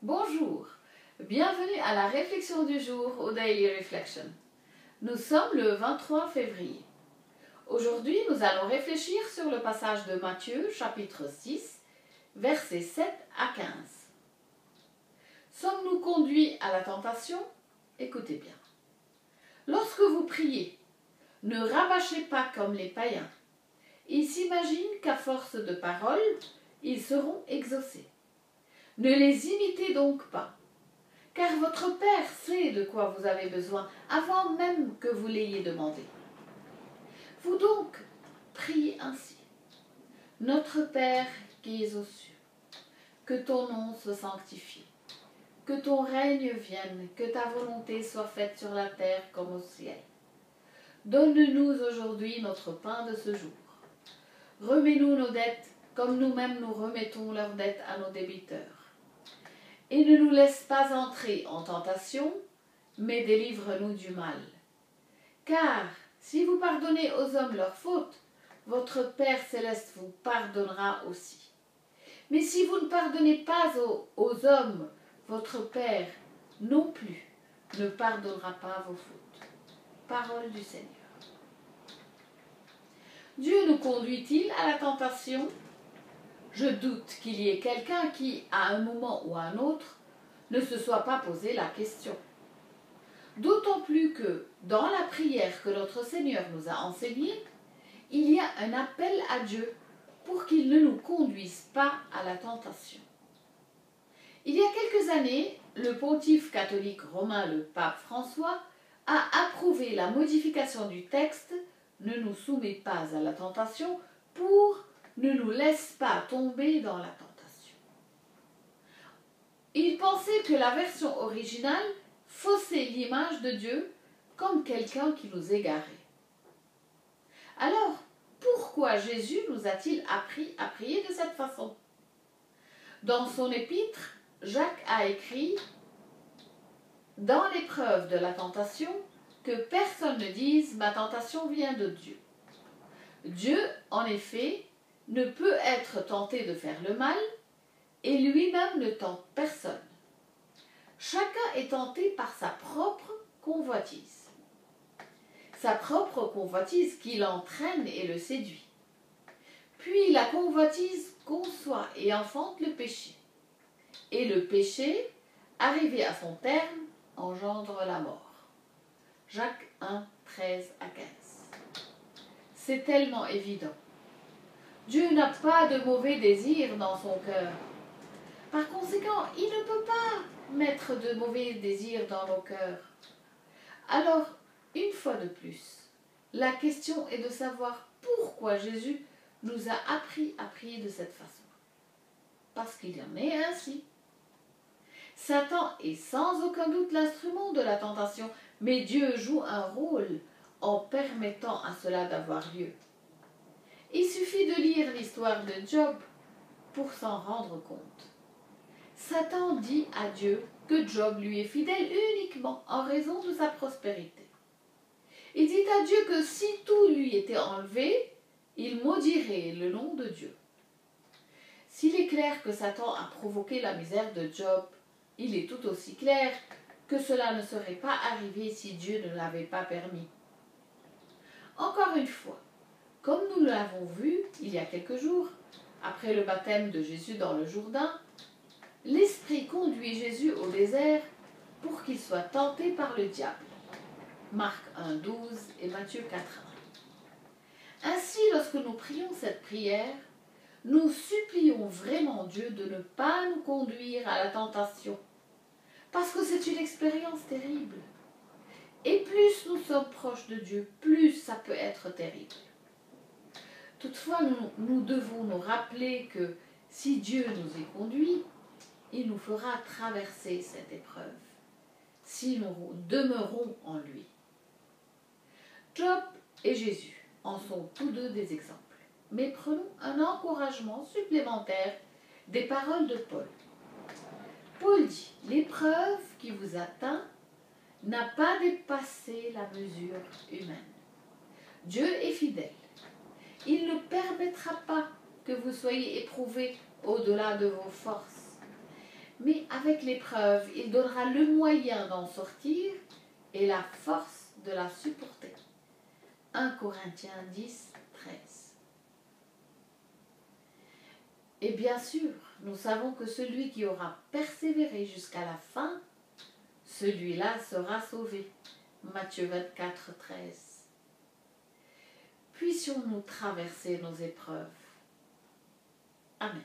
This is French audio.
Bonjour, bienvenue à la réflexion du jour au Daily Reflection. Nous sommes le 23 février. Aujourd'hui, nous allons réfléchir sur le passage de Matthieu, chapitre 6, versets 7 à 15. Sommes-nous conduits à la tentation? Écoutez bien. Lorsque vous priez, ne rabâchez pas comme les païens. Ils s'imaginent qu'à force de paroles, ils seront exaucés. Ne les imitez donc pas, car votre Père sait de quoi vous avez besoin avant même que vous l'ayez demandé. Vous donc, priez ainsi. Notre Père qui es aux cieux, que ton nom soit sanctifié, que ton règne vienne, que ta volonté soit faite sur la terre comme au ciel. Donne-nous aujourd'hui notre pain de ce jour. Remets-nous nos dettes comme nous-mêmes nous remettons leurs dettes à nos débiteurs. Et ne nous laisse pas entrer en tentation, mais délivre-nous du mal. Car si vous pardonnez aux hommes leurs fautes, votre Père céleste vous pardonnera aussi. Mais si vous ne pardonnez pas aux hommes, votre Père non plus ne pardonnera pas vos fautes. Parole du Seigneur. Dieu nous conduit-il à la tentation ? Je doute qu'il y ait quelqu'un qui, à un moment ou à un autre, ne se soit pas posé la question. D'autant plus que, dans la prière que notre Seigneur nous a enseignée, il y a un appel à Dieu pour qu'il ne nous conduise pas à la tentation. Il y a quelques années, le pontife catholique romain, le pape François, a approuvé la modification du texte « Ne nous soumets pas à la tentation » pour « Ne nous laisse pas tomber dans la tentation ». Il pensait que la version originale faussait l'image de Dieu comme quelqu'un qui nous égarait. Alors, pourquoi Jésus nous a-t-il appris à prier de cette façon? Dans son épître, Jacques a écrit « Dans l'épreuve de la tentation, que personne ne dise « ma tentation vient de Dieu ». Dieu, en effet, ne peut être tenté de faire le mal, et lui-même ne tente personne. Chacun est tenté par sa propre convoitise. Sa propre convoitise qui l'entraîne et le séduit. Puis la convoitise conçoit et enfante le péché. Et le péché, arrivé à son terme, engendre la mort. Jacques 1, 13 à 15. C'est tellement évident. Dieu n'a pas de mauvais désirs dans son cœur. Par conséquent, il ne peut pas mettre de mauvais désirs dans nos cœurs. Alors, une fois de plus, la question est de savoir pourquoi Jésus nous a appris à prier de cette façon. Parce qu'il y en est ainsi. Satan est sans aucun doute l'instrument de la tentation, mais Dieu joue un rôle en permettant à cela d'avoir lieu. Il suffit de lire l'histoire de Job pour s'en rendre compte. Satan dit à Dieu que Job lui est fidèle uniquement en raison de sa prospérité. Il dit à Dieu que si tout lui était enlevé, il maudirait le nom de Dieu. S'il est clair que Satan a provoqué la misère de Job, il est tout aussi clair que cela ne serait pas arrivé si Dieu ne l'avait pas permis. Encore une fois, comme nous l'avons vu il y a quelques jours, après le baptême de Jésus dans le Jourdain, l'Esprit conduit Jésus au désert pour qu'il soit tenté par le diable. Marc 1, 12 et Matthieu 4, 1. Ainsi, lorsque nous prions cette prière, nous supplions vraiment Dieu de ne pas nous conduire à la tentation, parce que c'est une expérience terrible. Et plus nous sommes proches de Dieu, plus ça peut être terrible. Toutefois, nous devons nous rappeler que si Dieu nous est conduit, il nous fera traverser cette épreuve, si nous demeurons en lui. Job et Jésus en sont tous deux des exemples. Mais prenons un encouragement supplémentaire des paroles de Paul. Paul dit, l'épreuve qui vous atteint n'a pas dépassé la mesure humaine. Dieu est fidèle. Il ne permettra pas que vous soyez éprouvés au-delà de vos forces. Mais à avec l'épreuve, il donnera le moyen d'en sortir et la force de la supporter. 1 Corinthiens 10, 13. Et bien sûr, nous savons que celui qui aura persévéré jusqu'à la fin, celui-là sera sauvé. Matthieu 24, 13. Puissions-nous traverser nos épreuves. Amen.